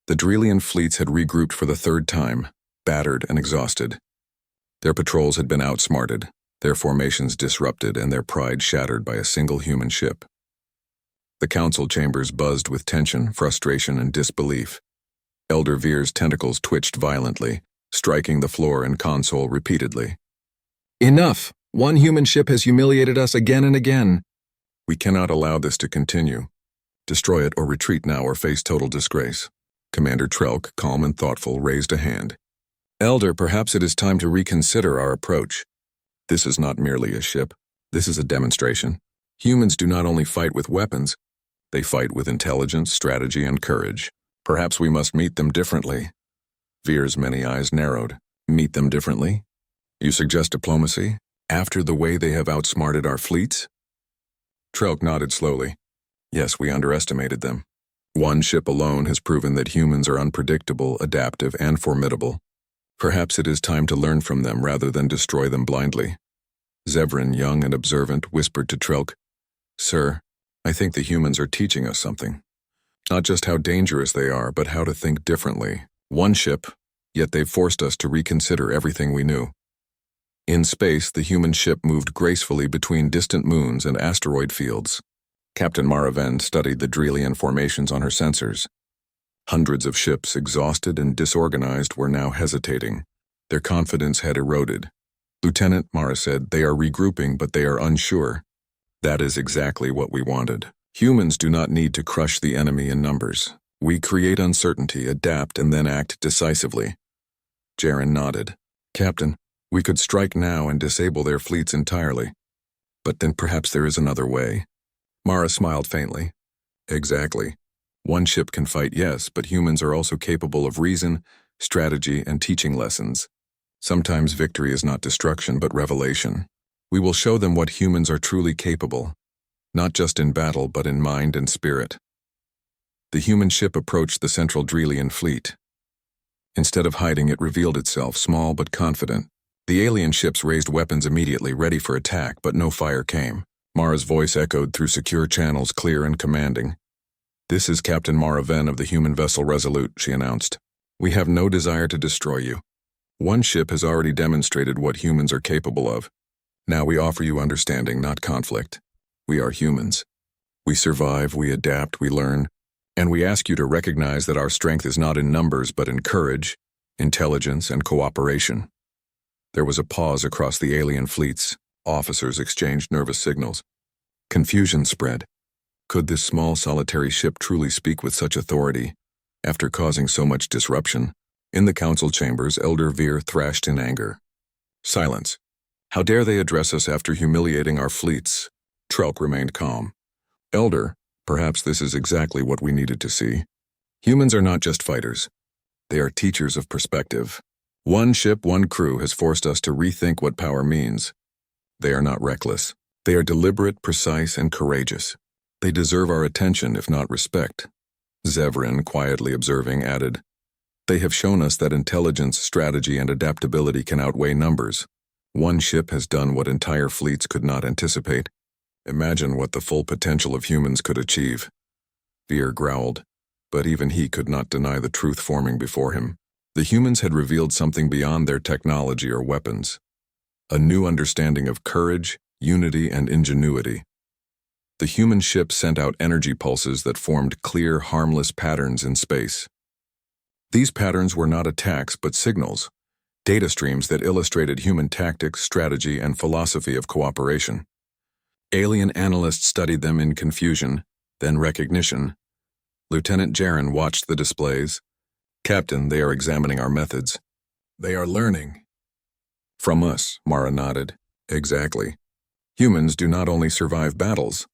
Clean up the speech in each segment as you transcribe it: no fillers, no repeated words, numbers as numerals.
The Drelian fleets had regrouped for the third time, battered and exhausted. Their patrols had been outsmarted, their formations disrupted, and their pride shattered by a single human ship. The council chambers buzzed with tension, frustration, and disbelief. Elder Veer's tentacles twitched violently, striking the floor and console repeatedly. "Enough! One human ship has humiliated us again and again. We cannot allow this to continue. Destroy it or retreat now or face total disgrace." Commander Trelk, calm and thoughtful, raised a hand. "Elder, perhaps it is time to reconsider our approach. This is not merely a ship. This is a demonstration. Humans do not only fight with weapons, they fight with intelligence, strategy, and courage. Perhaps we must meet them differently." Veer's many eyes narrowed. "Meet them differently? You suggest diplomacy? After the way they have outsmarted our fleets?" Trelk nodded slowly. "Yes, we underestimated them. One ship alone has proven that humans are unpredictable, adaptive, and formidable. Perhaps it is time to learn from them rather than destroy them blindly." Zevran, young and observant, whispered to Trelk, "Sir, I think the humans are teaching us something. Not just how dangerous they are, but how to think differently. One ship, yet they've forced us to reconsider everything we knew." In space, the human ship moved gracefully between distant moons and asteroid fields. Captain Maraven studied the Drelian formations on her sensors. Hundreds of ships, exhausted and disorganized, were now hesitating. Their confidence had eroded. "Lieutenant," Mara said, "they are regrouping, but they are unsure." "That is exactly what we wanted. Humans do not need to crush the enemy in numbers. We create uncertainty, adapt, and then act decisively." Jaren nodded. "Captain, we could strike now and disable their fleets entirely. But then perhaps there is another way." Mara smiled faintly. "Exactly. One ship can fight, yes, but humans are also capable of reason, strategy, and teaching lessons. Sometimes victory is not destruction, but revelation. We will show them what humans are truly capable, not just in battle, but in mind and spirit." The human ship approached the central Drelian fleet. Instead of hiding, it revealed itself, small but confident. The alien ships raised weapons immediately, ready for attack, but no fire came. Mara's voice echoed through secure channels, clear and commanding. "This is Captain Maraven of the human vessel Resolute," she announced. "We have no desire to destroy you. One ship has already demonstrated what humans are capable of. Now we offer you understanding, not conflict. We are humans. We survive, we adapt, we learn, and we ask you to recognize that our strength is not in numbers but in courage, intelligence, and cooperation." There was a pause across the alien fleets. Officers exchanged nervous signals. Confusion spread. Could this small, solitary ship truly speak with such authority, after causing so much disruption? In the council chambers, Elder Veer thrashed in anger. "Silence. How dare they address us after humiliating our fleets?" Trelk remained calm. "Elder, perhaps this is exactly what we needed to see. Humans are not just fighters. They are teachers of perspective. One ship, one crew has forced us to rethink what power means. They are not reckless. They are deliberate, precise, and courageous. They deserve our attention, if not respect." Zevran, quietly observing, added, "They have shown us that intelligence, strategy, and adaptability can outweigh numbers. One ship has done what entire fleets could not anticipate. Imagine what the full potential of humans could achieve." Veer growled, but even he could not deny the truth forming before him. The humans had revealed something beyond their technology or weapons. A new understanding of courage, unity, and ingenuity. The human ship sent out energy pulses that formed clear, harmless patterns in space. These patterns were not attacks but signals, data streams that illustrated human tactics, strategy, and philosophy of cooperation. Alien analysts studied them in confusion, then recognition. Lieutenant Jaren watched the displays. "Captain, they are examining our methods. They are learning." "From us," Mara nodded. "Exactly. Humans do not only survive battles.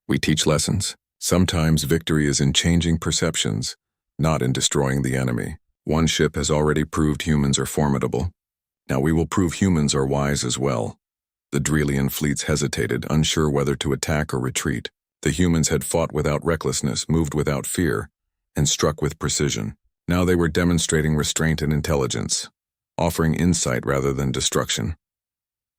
We teach lessons. Sometimes victory is in changing perceptions, not in destroying the enemy. One ship has already proved humans are formidable. Now we will prove humans are wise as well." The Drelian fleets hesitated, unsure whether to attack or retreat. The humans had fought without recklessness, moved without fear, and struck with precision. Now they were demonstrating restraint and intelligence, offering insight rather than destruction.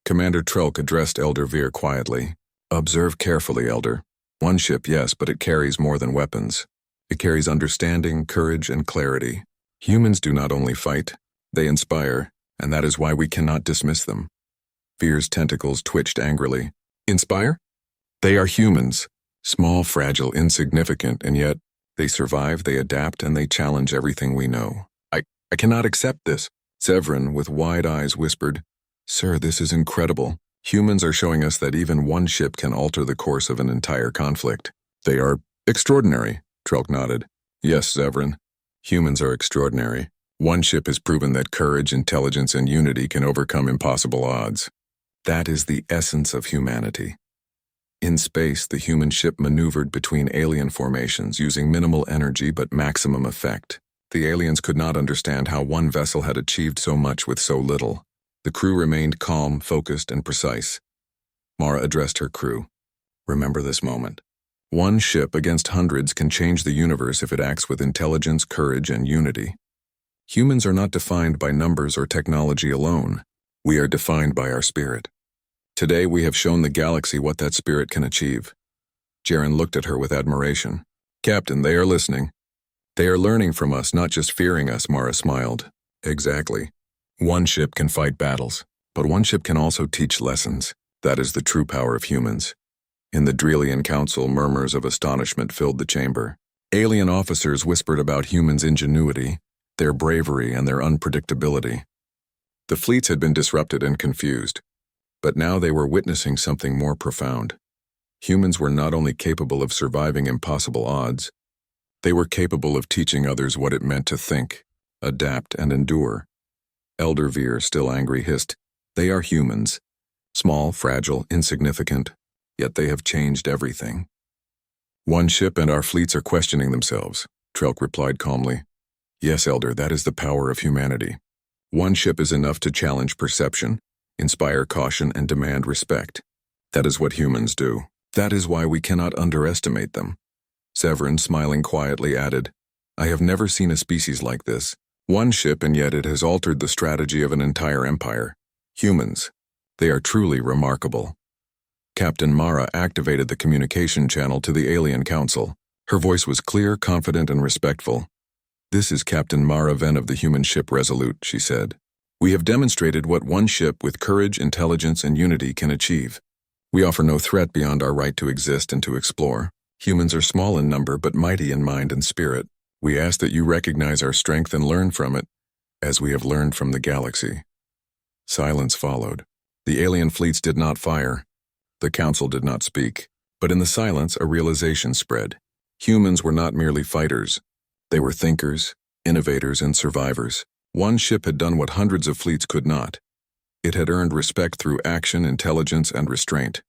Commander Trelk addressed Elder Veer quietly. "Observe carefully, Elder. One ship, yes, but it carries more than weapons. It carries understanding, courage, and clarity. Humans do not only fight, they inspire, and that is why we cannot dismiss them. Fear's tentacles twitched angrily. Inspire? They are humans. Small, fragile, insignificant, and yet they survive, they adapt, and they challenge everything we know. I cannot accept this. Severin, with wide eyes, whispered, Sir, this is incredible. Humans are showing us that even one ship can alter the course of an entire conflict. They are extraordinary, Trelk nodded. Yes, Severin. Humans are extraordinary. One ship has proven that courage, intelligence, and unity can overcome impossible odds. That is the essence of humanity. In space, the human ship maneuvered between alien formations using minimal energy but maximum effect. The aliens could not understand how one vessel had achieved so much with so little. The crew remained calm, focused, and precise. Mara addressed her crew. Remember this moment. One ship against hundreds can change the universe if it acts with intelligence, courage, and unity. Humans are not defined by numbers or technology alone. We are defined by our spirit. Today we have shown the galaxy what that spirit can achieve. Jaren looked at her with admiration. Captain, they are listening. They are learning from us, not just fearing us, Mara smiled. Exactly. One ship can fight battles, but one ship can also teach lessons. That is the true power of humans. In the Drelian Council, murmurs of astonishment filled the chamber. Alien officers whispered about humans' ingenuity, their bravery, and their unpredictability. The fleets had been disrupted and confused, but now they were witnessing something more profound. Humans were not only capable of surviving impossible odds, they were capable of teaching others what it meant to think, adapt, and endure. Elder Veer, still angry, hissed, They are humans. Small, fragile, insignificant, yet they have changed everything. One ship and our fleets are questioning themselves, Trelk replied calmly. Yes, Elder, that is the power of humanity. One ship is enough to challenge perception, inspire caution, and demand respect. That is what humans do. That is why we cannot underestimate them. Severin, smiling quietly, added, I have never seen a species like this. One ship, and yet it has altered the strategy of an entire empire. Humans. They are truly remarkable. Captain Mara activated the communication channel to the Alien Council. Her voice was clear, confident, and respectful. This is Captain Mara Ven of the human ship Resolute, she said. We have demonstrated what one ship with courage, intelligence, and unity can achieve. We offer no threat beyond our right to exist and to explore. Humans are small in number but mighty in mind and spirit. We ask that you recognize our strength and learn from it, as we have learned from the galaxy. Silence followed. The alien fleets did not fire. The council did not speak. But in the silence, a realization spread. Humans were not merely fighters. They were thinkers, innovators, and survivors. One ship had done what hundreds of fleets could not. It had earned respect through action, intelligence, and restraint.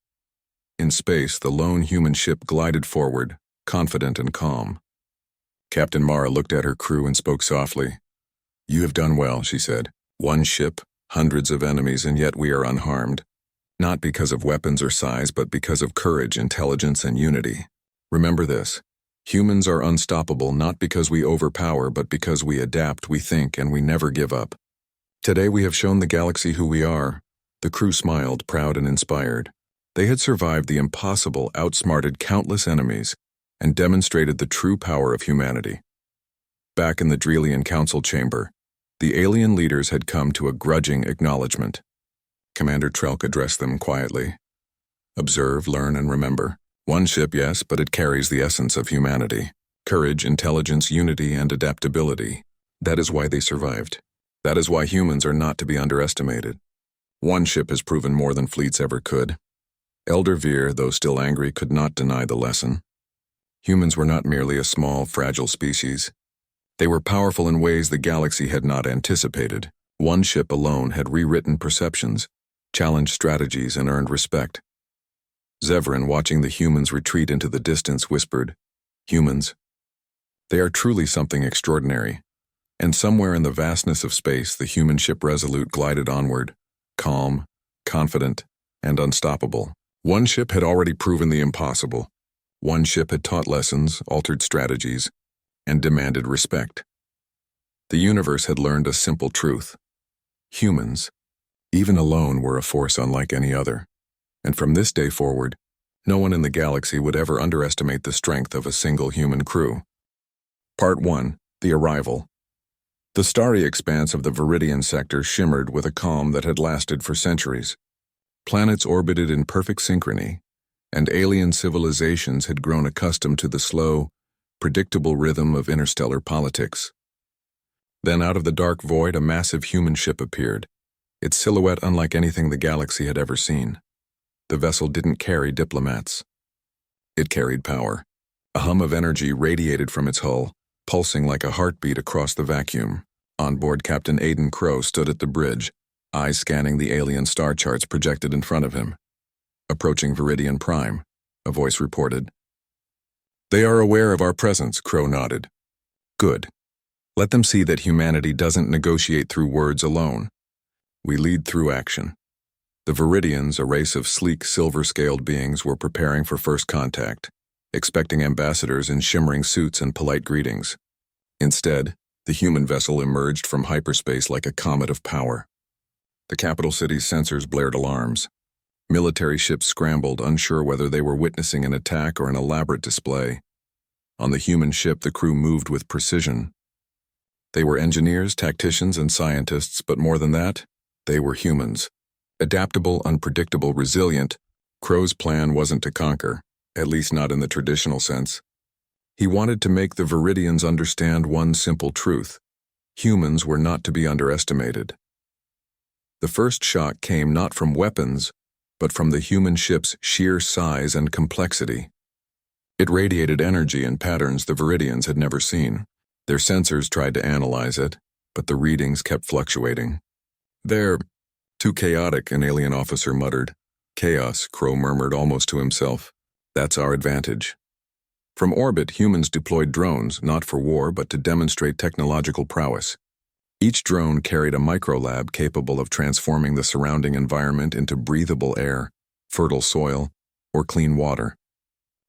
In space, the lone human ship glided forward, confident and calm. Captain Mara looked at her crew and spoke softly. You have done well, she said. One ship, hundreds of enemies, and yet we are unharmed. Not because of weapons or size, but because of courage, intelligence, and unity. Remember this. Humans are unstoppable not because we overpower, but because we adapt, we think, and we never give up. Today we have shown the galaxy who we are. The crew smiled, proud and inspired. They had survived the impossible, outsmarted countless enemies, and demonstrated the true power of humanity. Back in the Drelian Council chamber, the alien leaders had come to a grudging acknowledgement. Commander Trelk addressed them quietly. Observe, learn, and remember. One ship, yes, but it carries the essence of humanity. Courage, intelligence, unity, and adaptability. That is why they survived. That is why humans are not to be underestimated. One ship has proven more than fleets ever could. Elder Veer, though still angry, could not deny the lesson. Humans were not merely a small, fragile species. They were powerful in ways the galaxy had not anticipated. One ship alone had rewritten perceptions, challenged strategies, and earned respect. Severin, watching the humans retreat into the distance, whispered, Humans. They are truly something extraordinary. And somewhere in the vastness of space, the human ship Resolute glided onward, calm, confident, and unstoppable. One ship had already proven the impossible. One ship had taught lessons, altered strategies, and demanded respect. The universe had learned a simple truth. Humans, even alone, were a force unlike any other. And from this day forward, no one in the galaxy would ever underestimate the strength of a single human crew. Part 1. The Arrival. The starry expanse of the Viridian sector shimmered with a calm that had lasted for centuries. Planets orbited in perfect synchrony, and alien civilizations had grown accustomed to the slow, predictable rhythm of interstellar politics. Then out of the dark void a massive human ship appeared, its silhouette unlike anything the galaxy had ever seen. The vessel didn't carry diplomats. It carried power. A hum of energy radiated from its hull, pulsing like a heartbeat across the vacuum. On board, Captain Aiden Crow stood at the bridge, eyes scanning the alien star charts projected in front of him. Approaching Viridian Prime, a voice reported. "They are aware of our presence," Crow nodded. "Good. Let them see that humanity doesn't negotiate through words alone. We lead through action." The Viridians, a race of sleek, silver-scaled beings, were preparing for first contact, expecting ambassadors in shimmering suits and polite greetings. Instead, the human vessel emerged from hyperspace like a comet of power. The capital city's sensors blared alarms. Military ships scrambled, unsure whether they were witnessing an attack or an elaborate display. On the human ship, the crew moved with precision. They were engineers, tacticians, and scientists, but more than that, they were humans. Adaptable, unpredictable, resilient. Crow's plan wasn't to conquer, at least not in the traditional sense. He wanted to make the Viridians understand one simple truth: humans were not to be underestimated. The first shock came not from weapons, but from the human ship's sheer size and complexity. It radiated energy in patterns the Viridians had never seen. Their sensors tried to analyze it, but the readings kept fluctuating. "They're too chaotic," an alien officer muttered. "Chaos," Crow murmured almost to himself. "That's our advantage." From orbit, humans deployed drones, not for war, but to demonstrate technological prowess. Each drone carried a microlab capable of transforming the surrounding environment into breathable air, fertile soil, or clean water.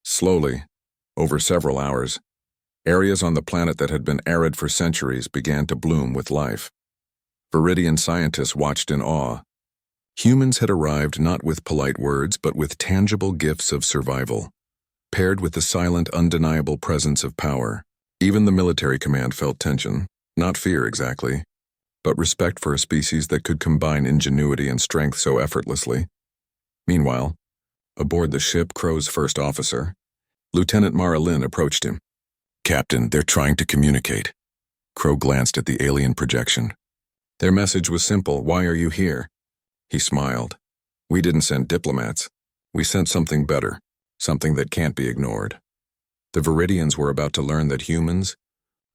Slowly, over several hours, areas on the planet that had been arid for centuries began to bloom with life. Viridian scientists watched in awe. Humans had arrived not with polite words, but with tangible gifts of survival, paired with the silent, undeniable presence of power. Even the military command felt tension, not fear exactly, but respect for a species that could combine ingenuity and strength so effortlessly. Meanwhile, aboard the ship, Crow's first officer, Lieutenant Mara Lynn, approached him. "Captain, they're trying to communicate." Crow glanced at the alien projection. "Their message was simple: why are you here?" He smiled. "We didn't send diplomats. We sent something better, something that can't be ignored." The Viridians were about to learn that humans,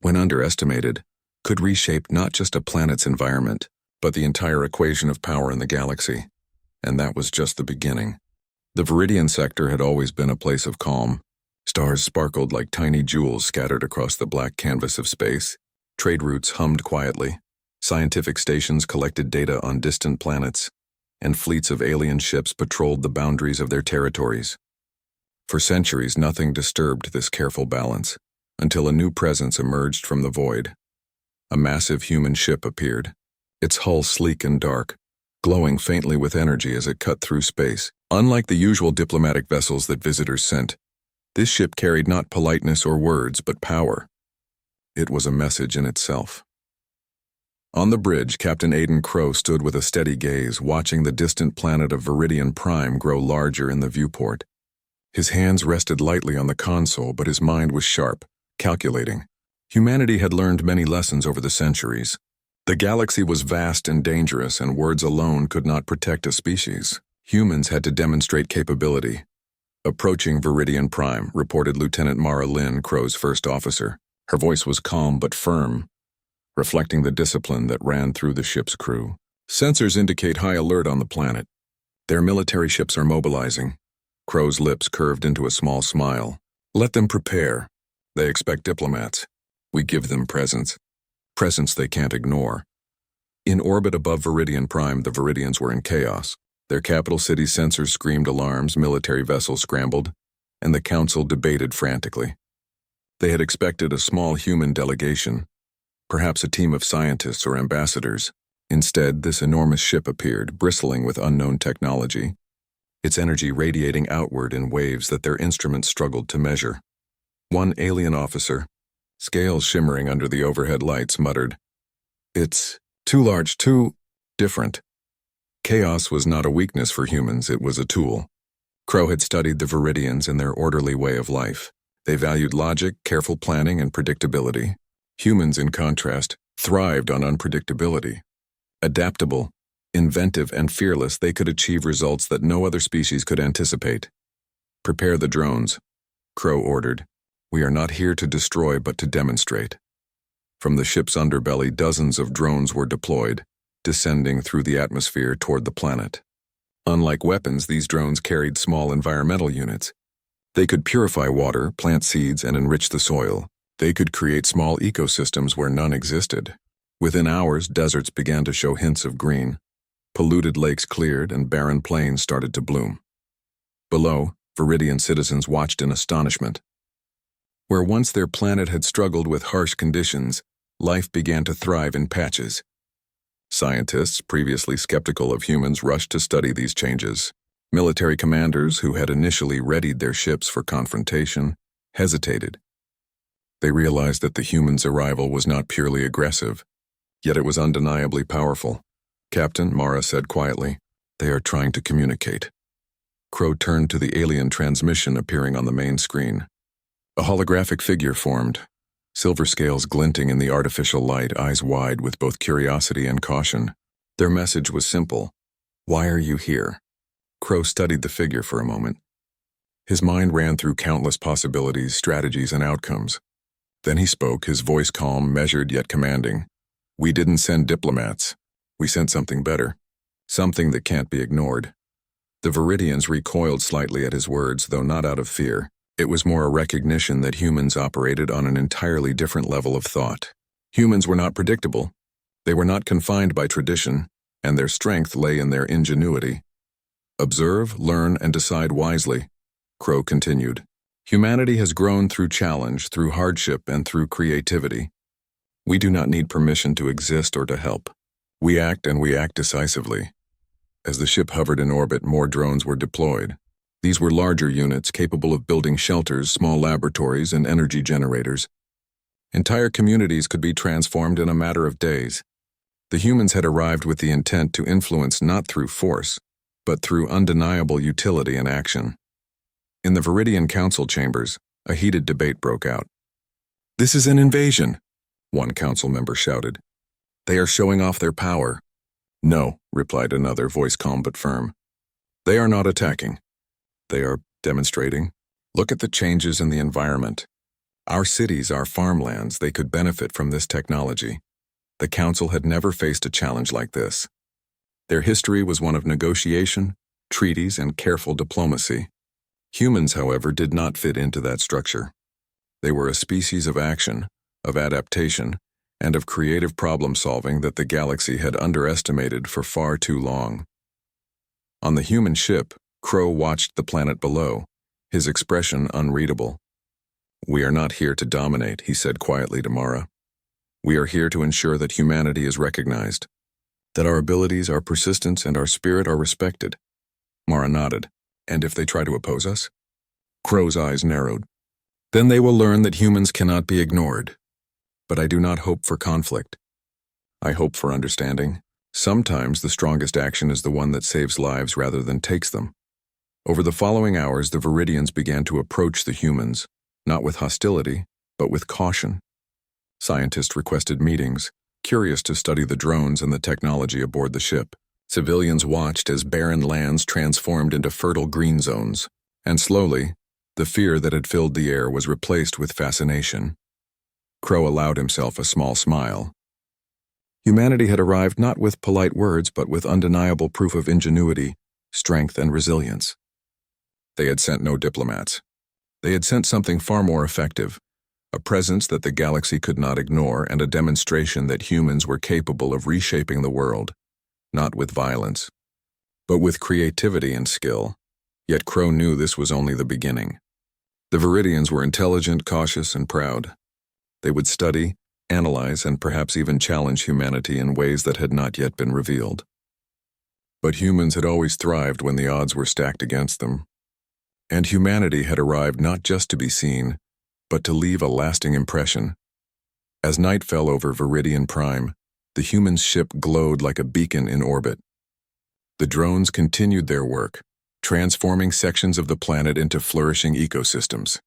when underestimated, could reshape not just a planet's environment, but the entire equation of power in the galaxy. And that was just the beginning. The Viridian sector had always been a place of calm. Stars sparkled like tiny jewels scattered across the black canvas of space. Trade routes hummed quietly. Scientific stations collected data on distant planets, and fleets of alien ships patrolled the boundaries of their territories. For centuries, nothing disturbed this careful balance, until a new presence emerged from the void. A massive human ship appeared, its hull sleek and dark, glowing faintly with energy as it cut through space. Unlike the usual diplomatic vessels that visitors sent, this ship carried not politeness or words, but power. It was a message in itself. On the bridge, Captain Aiden Crow stood with a steady gaze, watching the distant planet of Viridian Prime grow larger in the viewport. His hands rested lightly on the console, but his mind was sharp, calculating. Humanity had learned many lessons over the centuries. The galaxy was vast and dangerous, and words alone could not protect a species. Humans had to demonstrate capability. "Approaching Viridian Prime," reported Lieutenant Mara Lynn, Crow's first officer. Her voice was calm but firm, reflecting the discipline that ran through the ship's crew. "Sensors indicate high alert on the planet. Their military ships are mobilizing." Crow's lips curved into a small smile. "Let them prepare. They expect diplomats. We give them presence. Presence they can't ignore." In orbit above Viridian Prime, the Viridians were in chaos. Their capital city's sensors screamed alarms, military vessels scrambled, and the council debated frantically. They had expected a small human delegation, perhaps a team of scientists or ambassadors. Instead, this enormous ship appeared, bristling with unknown technology, its energy radiating outward in waves that their instruments struggled to measure. One alien officer, scales shimmering under the overhead lights, muttered, "It's too large, too different." Chaos was not a weakness for humans, it was a tool. Crow had studied the Viridians and their orderly way of life. They valued logic, careful planning, and predictability. Humans, in contrast, thrived on unpredictability. Adaptable, inventive, and fearless, they could achieve results that no other species could anticipate. "Prepare the drones," Crow ordered. "We are not here to destroy but to demonstrate." From the ship's underbelly, dozens of drones were deployed, descending through the atmosphere toward the planet. Unlike weapons, these drones carried small environmental units. They could purify water, plant seeds, and enrich the soil. They could create small ecosystems where none existed. Within hours, deserts began to show hints of green. Polluted lakes cleared and barren plains started to bloom. Below, Viridian citizens watched in astonishment. Where once their planet had struggled with harsh conditions, life began to thrive in patches. Scientists, previously skeptical of humans, rushed to study these changes. Military commanders, who had initially readied their ships for confrontation, hesitated. They realized that the humans' arrival was not purely aggressive, yet it was undeniably powerful. "Captain," Mara said quietly, "they are trying to communicate." Crow turned to the alien transmission appearing on the main screen. A holographic figure formed, silver scales glinting in the artificial light, eyes wide with both curiosity and caution. Their message was simple: "Why are you here?" Crow studied the figure for a moment. His mind ran through countless possibilities, strategies, and outcomes. Then he spoke, his voice calm, measured yet commanding. "We didn't send diplomats. We sent something better. Something that can't be ignored." The Viridians recoiled slightly at his words, though not out of fear. It was more a recognition that humans operated on an entirely different level of thought. Humans were not predictable. They were not confined by tradition, and their strength lay in their ingenuity. "Observe, learn, and decide wisely," Crow continued. "Humanity has grown through challenge, through hardship, and through creativity. We do not need permission to exist or to help. We act, and we act decisively." As the ship hovered in orbit, more drones were deployed. These were larger units capable of building shelters, small laboratories, and energy generators. Entire communities could be transformed in a matter of days. The humans had arrived with the intent to influence not through force, but through undeniable utility and action. In the Viridian council chambers, a heated debate broke out. "This is an invasion," one council member shouted. "They are showing off their power." "No," replied another, voice calm but firm. "They are not attacking. They are demonstrating. Look at the changes in the environment. Our cities, our farmlands, they could benefit from this technology." The council had never faced a challenge like this. Their history was one of negotiation, treaties, and careful diplomacy. Humans, however, did not fit into that structure. They were a species of action, of adaptation, and of creative problem-solving that the galaxy had underestimated for far too long. On the human ship, Crow watched the planet below, his expression unreadable. "We are not here to dominate," he said quietly to Mara. "We are here to ensure that humanity is recognized, that our abilities, our persistence, and our spirit are respected." Mara nodded. "And if they try to oppose us?" Crow's eyes narrowed. "Then they will learn that humans cannot be ignored. But I do not hope for conflict. I hope for understanding. Sometimes the strongest action is the one that saves lives rather than takes them." Over the following hours, the Viridians began to approach the humans, not with hostility, but with caution. Scientists requested meetings, curious to study the drones and the technology aboard the ship. Civilians watched as barren lands transformed into fertile green zones, and slowly, the fear that had filled the air was replaced with fascination. Crow allowed himself a small smile. Humanity had arrived not with polite words, but with undeniable proof of ingenuity, strength, and resilience. They had sent no diplomats. They had sent something far more effective, a presence that the galaxy could not ignore, and a demonstration that humans were capable of reshaping the world, not with violence, but with creativity and skill. Yet Crow knew this was only the beginning. The Viridians were intelligent, cautious, and proud. They would study, analyze, and perhaps even challenge humanity in ways that had not yet been revealed. But humans had always thrived when the odds were stacked against them. And humanity had arrived not just to be seen, but to leave a lasting impression. As night fell over Viridian Prime, the human ship glowed like a beacon in orbit. The drones continued their work, transforming sections of the planet into flourishing ecosystems.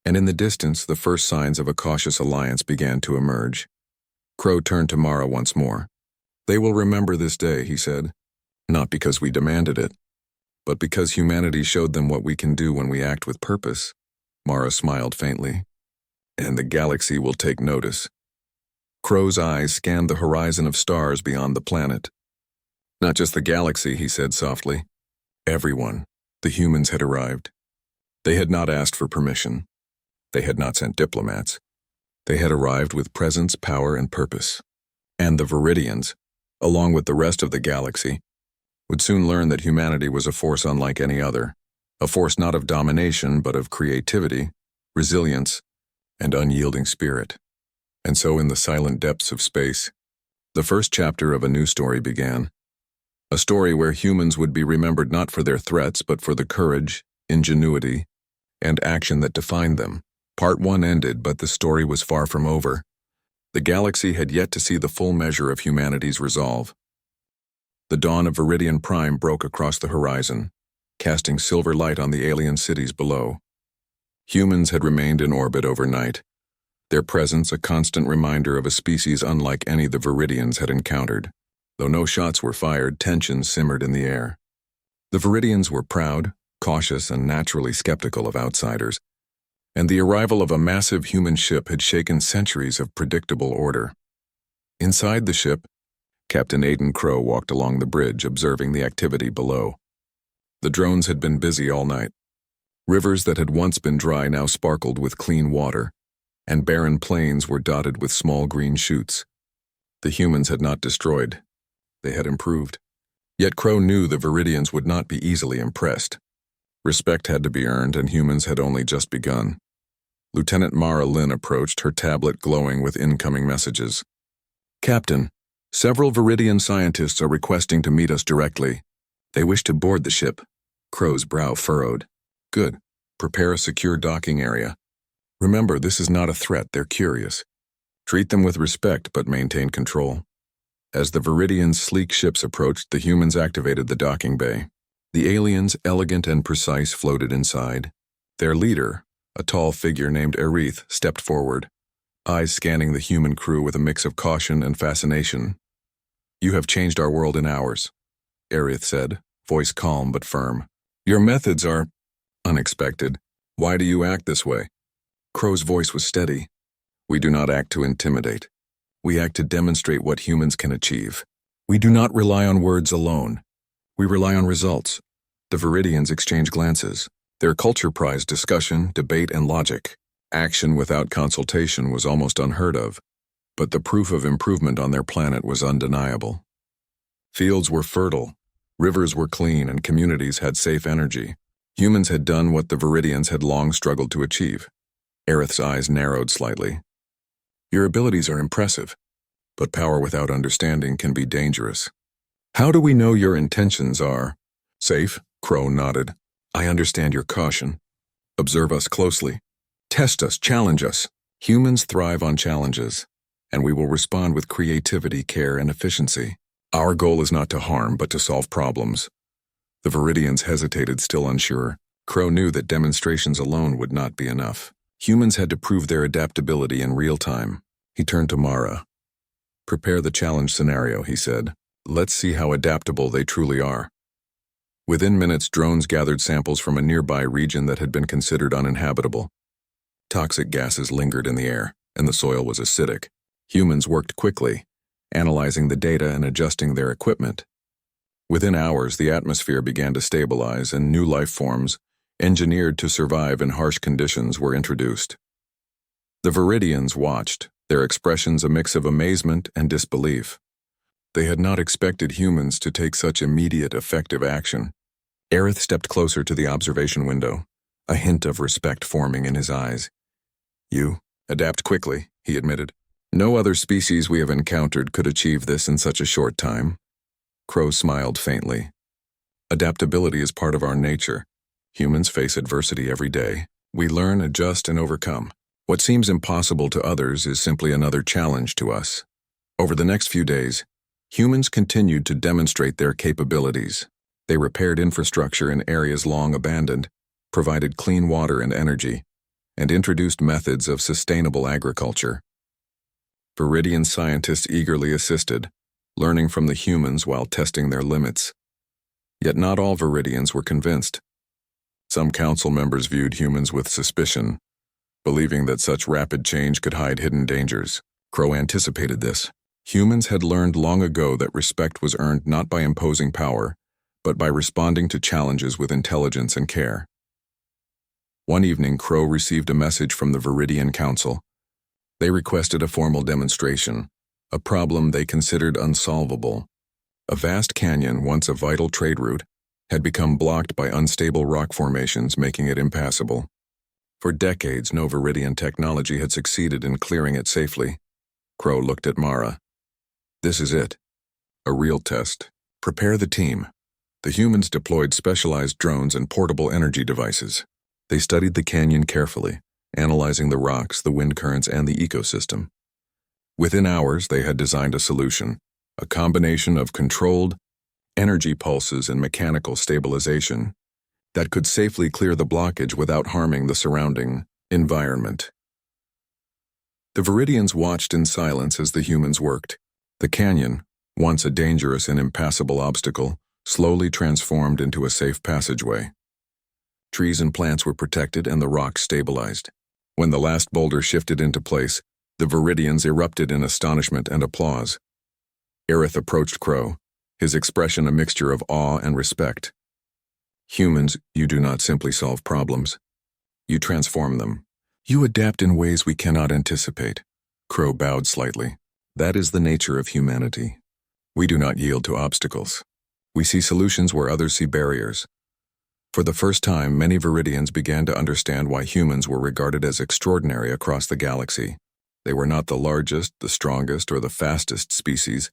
And in the distance, the first signs of a cautious alliance began to emerge. Crow turned to Mara once more. "They will remember this day," he said, "not because we demanded it, but because humanity showed them what we can do when we act with purpose." Mara smiled faintly. "And the galaxy will take notice." Crow's eyes scanned the horizon of stars beyond the planet. "Not just the galaxy," he said softly. Everyone. The humans had arrived. They had not asked for permission. They had not sent diplomats. They had arrived with presence, power, and purpose. And the Viridians, along with the rest of the galaxy, would soon learn that humanity was a force unlike any other, a force not of domination but of creativity, resilience, and unyielding spirit. And so in the silent depths of space, the first chapter of a new story began. A story where humans would be remembered not for their threats but for the courage, ingenuity, and action that defined them. Part 1 ended, but the story was far from over. The galaxy had yet to see the full measure of humanity's resolve. The dawn of Viridian Prime broke across the horizon, casting silver light on the alien cities below. Humans had remained in orbit overnight, their presence a constant reminder of a species unlike any the Viridians had encountered. Though no shots were fired, tension simmered in the air. The Viridians were proud, cautious, and naturally skeptical of outsiders, and the arrival of a massive human ship had shaken centuries of predictable order. Inside the ship, Captain Aiden Crow walked along the bridge, observing the activity below. The drones had been busy all night. Rivers that had once been dry now sparkled with clean water, and barren plains were dotted with small green shoots. The humans had not destroyed. They had improved. Yet Crow knew the Viridians would not be easily impressed. Respect had to be earned, and humans had only just begun. Lieutenant Mara Lynn approached, her tablet glowing with incoming messages. "Captain, several Viridian scientists are requesting to meet us directly. They wish to board the ship." Crow's brow furrowed. "Good. Prepare a secure docking area. Remember, this is not a threat, they're curious. Treat them with respect, but maintain control." As the Viridians' sleek ships approached, the humans activated the docking bay. The aliens, elegant and precise, floated inside. Their leader, a tall figure named Aerith, stepped forward, eyes scanning the human crew with a mix of caution and fascination. "You have changed our world in hours," Aerith said, voice calm but firm. "Your methods are unexpected. Why do you act this way?" Crow's voice was steady. "We do not act to intimidate. We act to demonstrate what humans can achieve. We do not rely on words alone. We rely on results." The Viridians exchanged glances. Their culture prized discussion, debate, and logic. Action without consultation was almost unheard of, but the proof of improvement on their planet was undeniable. Fields were fertile, rivers were clean, and communities had safe energy. Humans had done what the Viridians had long struggled to achieve. Aerith's eyes narrowed slightly. "Your abilities are impressive, but power without understanding can be dangerous. How do we know your intentions are safe?" Crow nodded. "I understand your caution. Observe us closely. Test us, challenge us. Humans thrive on challenges, and we will respond with creativity, care, and efficiency. Our goal is not to harm, but to solve problems." The Viridians hesitated, still unsure. Crow knew that demonstrations alone would not be enough. Humans had to prove their adaptability in real time. He turned to Mara. "Prepare the challenge scenario," he said. "Let's see how adaptable they truly are." Within minutes, drones gathered samples from a nearby region that had been considered uninhabitable. Toxic gases lingered in the air, and the soil was acidic. Humans worked quickly, analyzing the data and adjusting their equipment. Within hours, the atmosphere began to stabilize, and new life forms, engineered to survive in harsh conditions, were introduced. The Viridians watched, their expressions a mix of amazement and disbelief. They had not expected humans to take such immediate, effective action. Aerith stepped closer to the observation window, a hint of respect forming in his eyes. "You adapt quickly," he admitted. "No other species we have encountered could achieve this in such a short time." Crow smiled faintly. "Adaptability is part of our nature. Humans face adversity every day. We learn, adjust, and overcome. What seems impossible to others is simply another challenge to us. Over the next few days, humans continued to demonstrate their capabilities. They repaired infrastructure in areas long abandoned, provided clean water and energy, and introduced methods of sustainable agriculture. Viridian scientists eagerly assisted, learning from the humans while testing their limits. Yet not all Viridians were convinced. Some council members viewed humans with suspicion, believing that such rapid change could hide hidden dangers. Crow anticipated this. Humans had learned long ago that respect was earned not by imposing power, but by responding to challenges with intelligence and care. One evening, Crow received a message from the Viridian Council. They requested a formal demonstration, a problem they considered unsolvable. A vast canyon, once a vital trade route, had become blocked by unstable rock formations, making it impassable. For decades, no Viridian technology had succeeded in clearing it safely. Crow looked at Mara. This is it. A real test. Prepare the team. The humans deployed specialized drones and portable energy devices. They studied the canyon carefully, analyzing the rocks, the wind currents, and the ecosystem. Within hours, they had designed a solution, a combination of controlled energy pulses and mechanical stabilization that could safely clear the blockage without harming the surrounding environment. The Viridians watched in silence as the humans worked. The canyon, once a dangerous and impassable obstacle, slowly transformed into a safe passageway. Trees and plants were protected and the rocks stabilized. When the last boulder shifted into place, the Viridians erupted in astonishment and applause. Aerith approached Crow, his expression a mixture of awe and respect. Humans, you do not simply solve problems. You transform them. You adapt in ways we cannot anticipate. Crow bowed slightly. That is the nature of humanity. We do not yield to obstacles. We see solutions where others see barriers. For the first time, many Viridians began to understand why humans were regarded as extraordinary across the galaxy. They were not the largest, the strongest, or the fastest species,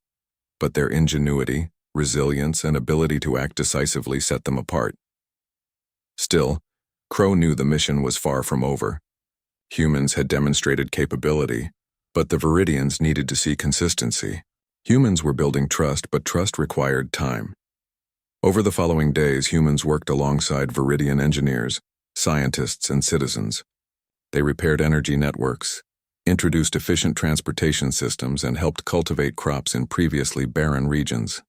but their ingenuity, resilience, and ability to act decisively set them apart. Still, Crow knew the mission was far from over. Humans had demonstrated capability, but the Viridians needed to see consistency. Humans were building trust, but trust required time. Over the following days, humans worked alongside Viridian engineers, scientists, and citizens. They repaired energy networks, introduced efficient transportation systems, and helped cultivate crops in previously barren regions.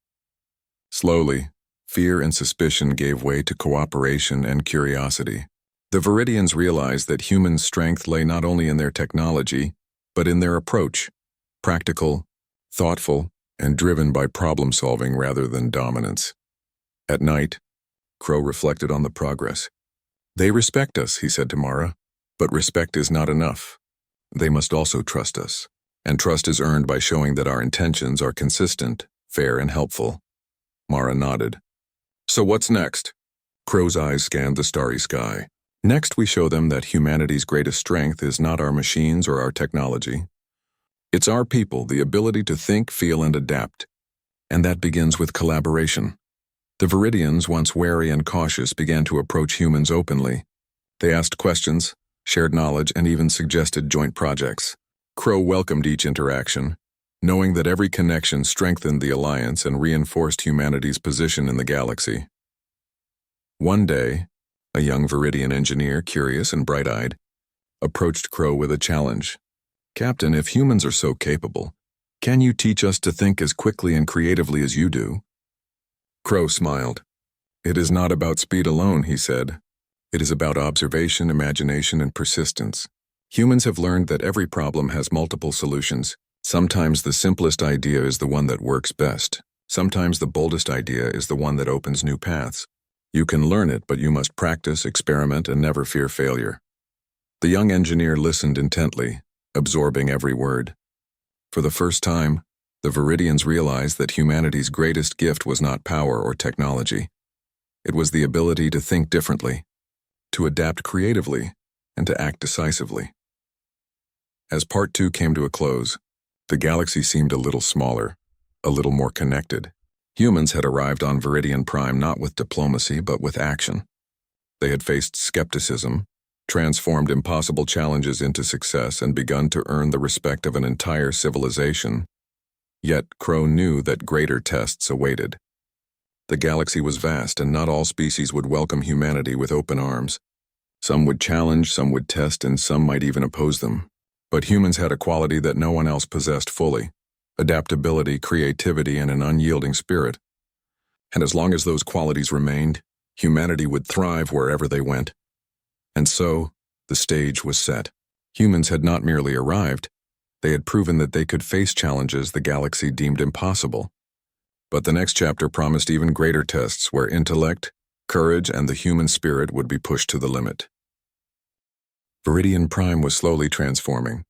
Slowly, fear and suspicion gave way to cooperation and curiosity. The Viridians realized that human strength lay not only in their technology, but in their approach, practical, thoughtful, and driven by problem-solving rather than dominance. At night, Crow reflected on the progress. They respect us, he said to Mara, but respect is not enough. They must also trust us, and trust is earned by showing that our intentions are consistent, fair, and helpful. Mara nodded. So what's next? Crow's eyes scanned the starry sky. Next, we show them that humanity's greatest strength is not our machines or our technology. It's our people, the ability to think, feel, and adapt. And that begins with collaboration. The Viridians, once wary and cautious, began to approach humans openly. They asked questions, shared knowledge, and even suggested joint projects. Crow welcomed each interaction, knowing that every connection strengthened the alliance and reinforced humanity's position in the galaxy. One day, a young Viridian engineer, curious and bright-eyed, approached Crow with a challenge. Captain, if humans are so capable, can you teach us to think as quickly and creatively as you do? Crow smiled. It is not about speed alone, he said. It is about observation, imagination, and persistence. Humans have learned that every problem has multiple solutions. Sometimes the simplest idea is the one that works best. Sometimes the boldest idea is the one that opens new paths. You can learn it, but you must practice, experiment, and never fear failure. The young engineer listened intently, absorbing every word. For the first time, the Viridians realized that humanity's greatest gift was not power or technology. It was the ability to think differently, to adapt creatively, and to act decisively. As Part 2 came to a close, the galaxy seemed a little smaller, a little more connected. Humans had arrived on Viridian Prime not with diplomacy but with action. They had faced skepticism, transformed impossible challenges into success and begun to earn the respect of an entire civilization. Yet Crow knew that greater tests awaited. The galaxy was vast, and not all species would welcome humanity with open arms. Some would challenge, some would test, and some might even oppose them. But humans had a quality that no one else possessed fully: adaptability, creativity, and an unyielding spirit. And as long as those qualities remained, humanity would thrive wherever they went. And so, the stage was set. Humans had not merely arrived, they had proven that they could face challenges the galaxy deemed impossible. But the next chapter promised even greater tests where intellect, courage, and the human spirit would be pushed to the limit. Viridian Prime was slowly transforming.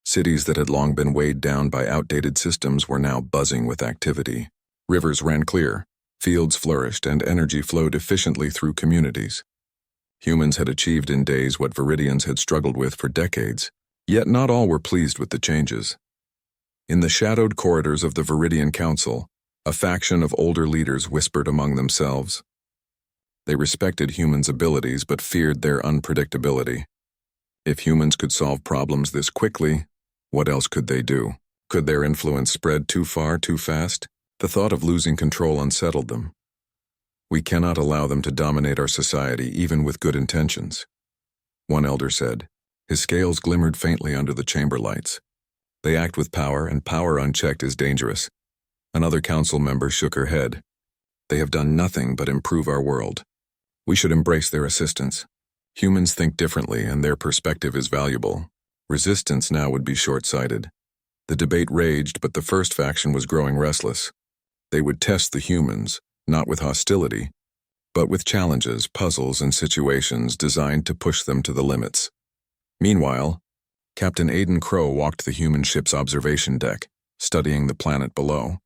Cities that had long been weighed down by outdated systems were now buzzing with activity. Rivers ran clear, fields flourished, and energy flowed efficiently through communities. Humans had achieved in days what Viridians had struggled with for decades, yet not all were pleased with the changes. In the shadowed corridors of the Viridian Council, a faction of older leaders whispered among themselves. They respected humans' abilities but feared their unpredictability. If humans could solve problems this quickly, what else could they do? Could their influence spread too far, too fast? The thought of losing control unsettled them. We cannot allow them to dominate our society, even with good intentions, one elder said. His scales glimmered faintly under the chamber lights. They act with power, and power unchecked is dangerous. Another council member shook her head. They have done nothing but improve our world. We should embrace their assistance. Humans think differently, and their perspective is valuable. Resistance now would be short-sighted. The debate raged, but the first faction was growing restless. They would test the humans, not with hostility, but with challenges, puzzles, and situations designed to push them to the limits. Meanwhile, Captain Aiden Crow walked the human ship's observation deck, studying the planet below.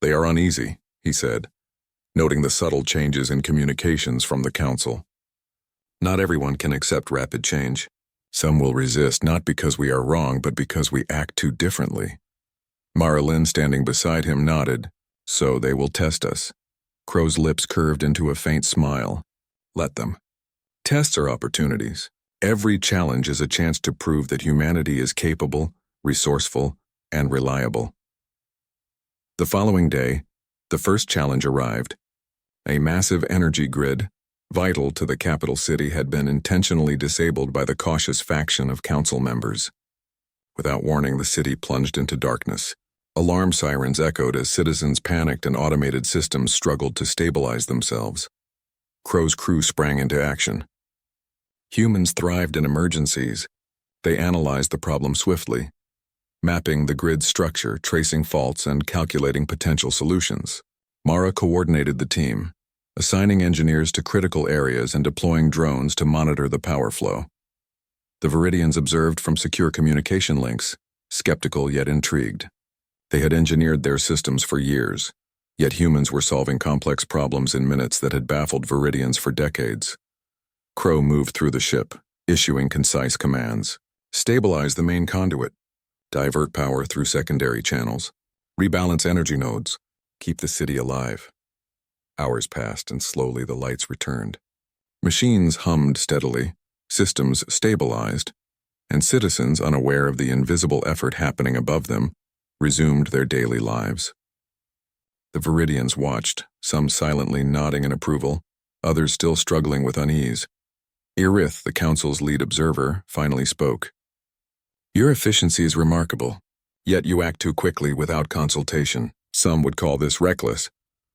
They are uneasy, he said, noting the subtle changes in communications from the council. Not everyone can accept rapid change. Some will resist not because we are wrong, but because we act too differently. Marilyn, standing beside him, nodded. So they will test us. Crow's lips curved into a faint smile. Let them. Tests are opportunities. Every challenge is a chance to prove that humanity is capable, resourceful, and reliable. The following day, the first challenge arrived. A massive energy grid, vital to the capital city, had been intentionally disabled by the cautious faction of council members. Without warning, the city plunged into darkness. Alarm sirens echoed as citizens panicked and automated systems struggled to stabilize themselves. Crow's crew sprang into action. Humans thrived in emergencies. They analyzed the problem swiftly, mapping the grid's structure, tracing faults, and calculating potential solutions. Mara coordinated the team, assigning engineers to critical areas and deploying drones to monitor the power flow. The Viridians observed from secure communication links, skeptical yet intrigued. They had engineered their systems for years, yet humans were solving complex problems in minutes that had baffled Viridians for decades. Crow moved through the ship, issuing concise commands. Stabilize the main conduit. Divert power through secondary channels. Rebalance energy nodes. Keep the city alive. Hours passed, and slowly the lights returned. Machines hummed steadily, systems stabilized, and citizens, unaware of the invisible effort happening above them, resumed their daily lives. The Viridians watched, some silently nodding in approval, others still struggling with unease. Irith, the council's lead observer, finally spoke. Your efficiency is remarkable, yet you act too quickly without consultation. Some would call this reckless.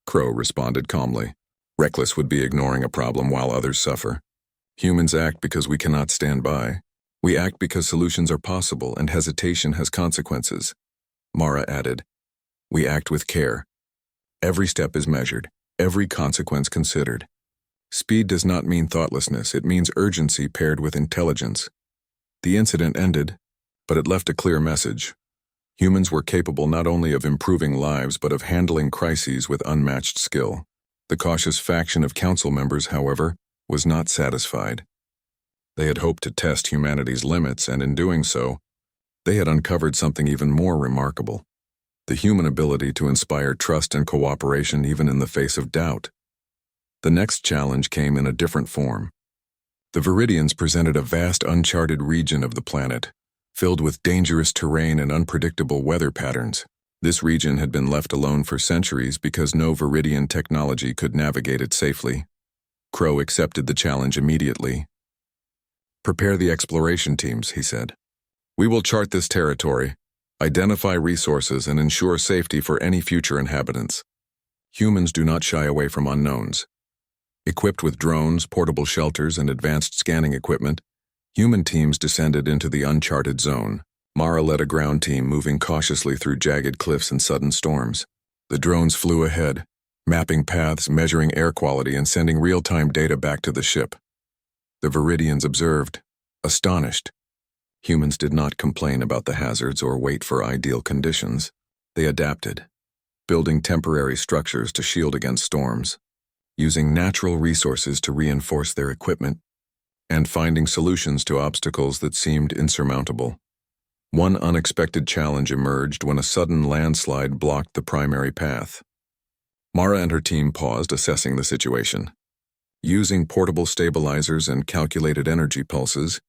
Crow responded calmly. Reckless would be ignoring a problem while others suffer. Humans act because we cannot stand by. We act because solutions are possible and hesitation has consequences. Mara added, we act with care. Every step is measured, every consequence considered. Speed does not mean thoughtlessness, it means urgency paired with intelligence. The incident ended, but it left a clear message. Humans were capable not only of improving lives but of handling crises with unmatched skill. The cautious faction of council members, however, was not satisfied. They had hoped to test humanity's limits, and in doing so, they had uncovered something even more remarkable: the human ability to inspire trust and cooperation even in the face of doubt. The next challenge came in a different form. The Viridians presented a vast uncharted region of the planet, filled with dangerous terrain and unpredictable weather patterns. This region had been left alone for centuries because no Viridian technology could navigate it safely. Crow accepted the challenge immediately. "Prepare the exploration teams," he said. "We will chart this territory, identify resources, and ensure safety for any future inhabitants." Humans do not shy away from unknowns. Equipped with drones, portable shelters, and advanced scanning equipment, human teams descended into the uncharted zone. Mara led a ground team moving cautiously through jagged cliffs and sudden storms. The drones flew ahead, mapping paths, measuring air quality, and sending real-time data back to the ship. The Viridians observed, astonished. Humans did not complain about the hazards or wait for ideal conditions. They adapted, building temporary structures to shield against storms, using natural resources to reinforce their equipment, and finding solutions to obstacles that seemed insurmountable. One unexpected challenge emerged when a sudden landslide blocked the primary path. Mara and her team paused, assessing the situation. Using portable stabilizers and calculated energy pulses,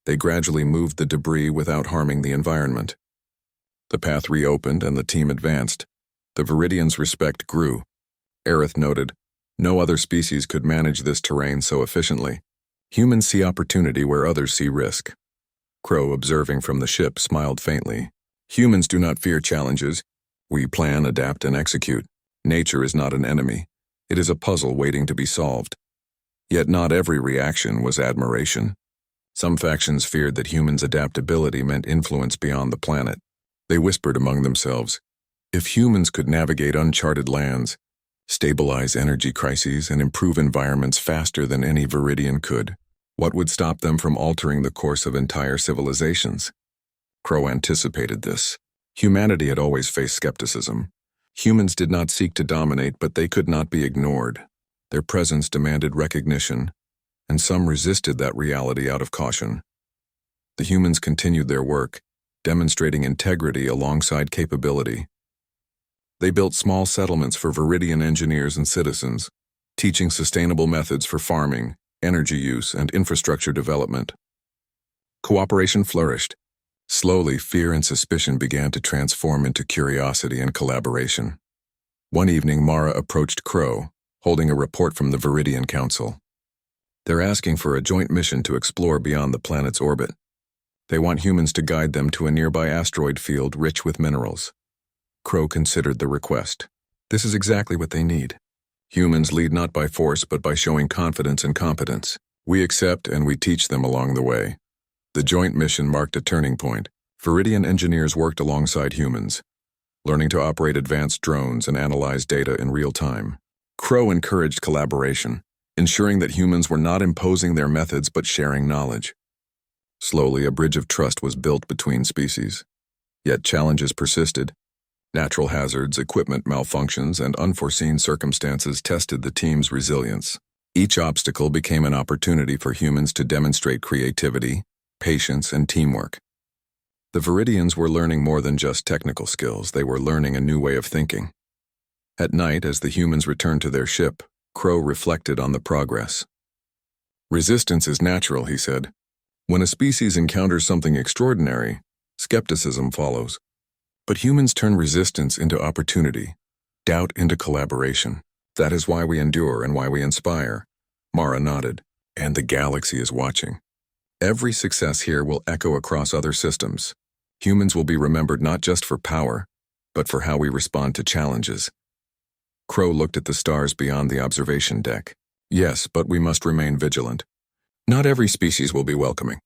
they gradually moved the debris without harming the environment. The path reopened and the team advanced. The Viridians' respect grew. Aerith noted, "No other species could manage this terrain so efficiently. Humans see opportunity where others see risk." Crow, observing from the ship, smiled faintly. "Humans do not fear challenges. We plan, adapt, and execute. Nature is not an enemy. It is a puzzle waiting to be solved." Yet not every reaction was admiration. Some factions feared that humans' adaptability meant influence beyond the planet. They whispered among themselves, "If humans could navigate uncharted lands, stabilize energy crises, and improve environments faster than any Viridian could, what would stop them from altering the course of entire civilizations?" Crow anticipated this. Humanity had always faced skepticism. Humans did not seek to dominate, but they could not be ignored. Their presence demanded recognition, and some resisted that reality out of caution. The humans continued their work, demonstrating integrity alongside capability. They built small settlements for Viridian engineers and citizens, teaching sustainable methods for farming, energy use, and infrastructure development. Cooperation flourished. Slowly, fear and suspicion began to transform into curiosity and collaboration. One evening, Mara approached Crow, holding a report from the Viridian Council. "They're asking for a joint mission to explore beyond the planet's orbit. They want humans to guide them to a nearby asteroid field rich with minerals." Crow considered the request. "This is exactly what they need. Humans lead not by force but by showing confidence and competence. We accept and we teach them along the way." The joint mission marked a turning point. Viridian engineers worked alongside humans, learning to operate advanced drones and analyze data in real time. Crow encouraged collaboration, ensuring that humans were not imposing their methods but sharing knowledge. Slowly, a bridge of trust was built between species. Yet challenges persisted. Natural hazards, equipment malfunctions, and unforeseen circumstances tested the team's resilience. Each obstacle became an opportunity for humans to demonstrate creativity, patience, and teamwork. The Viridians were learning more than just technical skills. They were learning a new way of thinking. At night, as the humans returned to their ship, Crow reflected on the progress. "Resistance is natural," he said. "When a species encounters something extraordinary, skepticism follows. But humans turn resistance into opportunity, doubt into collaboration. That is why we endure and why we inspire." Mara nodded. "And the galaxy is watching. Every success here will echo across other systems. Humans will be remembered not just for power, but for how we respond to challenges." Crow looked at the stars beyond the observation deck. "Yes, but we must remain vigilant. Not every species will be welcoming.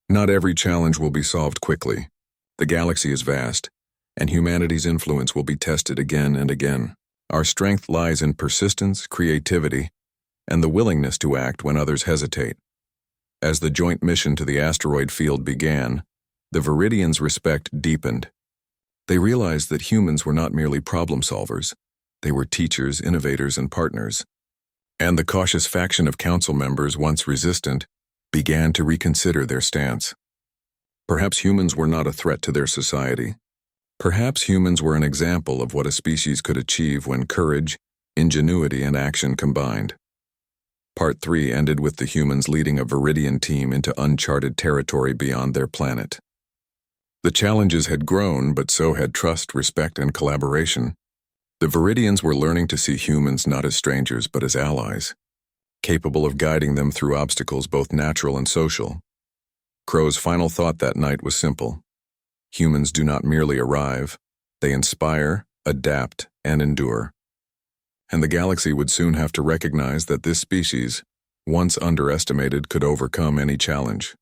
Not every challenge will be solved quickly. The galaxy is vast, and humanity's influence will be tested again and again. Our strength lies in persistence, creativity, and the willingness to act when others hesitate." As the joint mission to the asteroid field began, the Viridians' respect deepened. They realized that humans were not merely problem solvers. They were teachers, innovators, and partners. And the cautious faction of council members, once resistant, began to reconsider their stance. Perhaps humans were not a threat to their society. Perhaps humans were an example of what a species could achieve when courage, ingenuity, and action combined. Part 3 ended with the humans leading a Viridian team into uncharted territory beyond their planet. The challenges had grown, but so had trust, respect, and collaboration. The Viridians were learning to see humans not as strangers but as allies, capable of guiding them through obstacles both natural and social. Crow's final thought that night was simple. Humans do not merely arrive, they inspire, adapt, and endure. And the galaxy would soon have to recognize that this species, once underestimated, could overcome any challenge.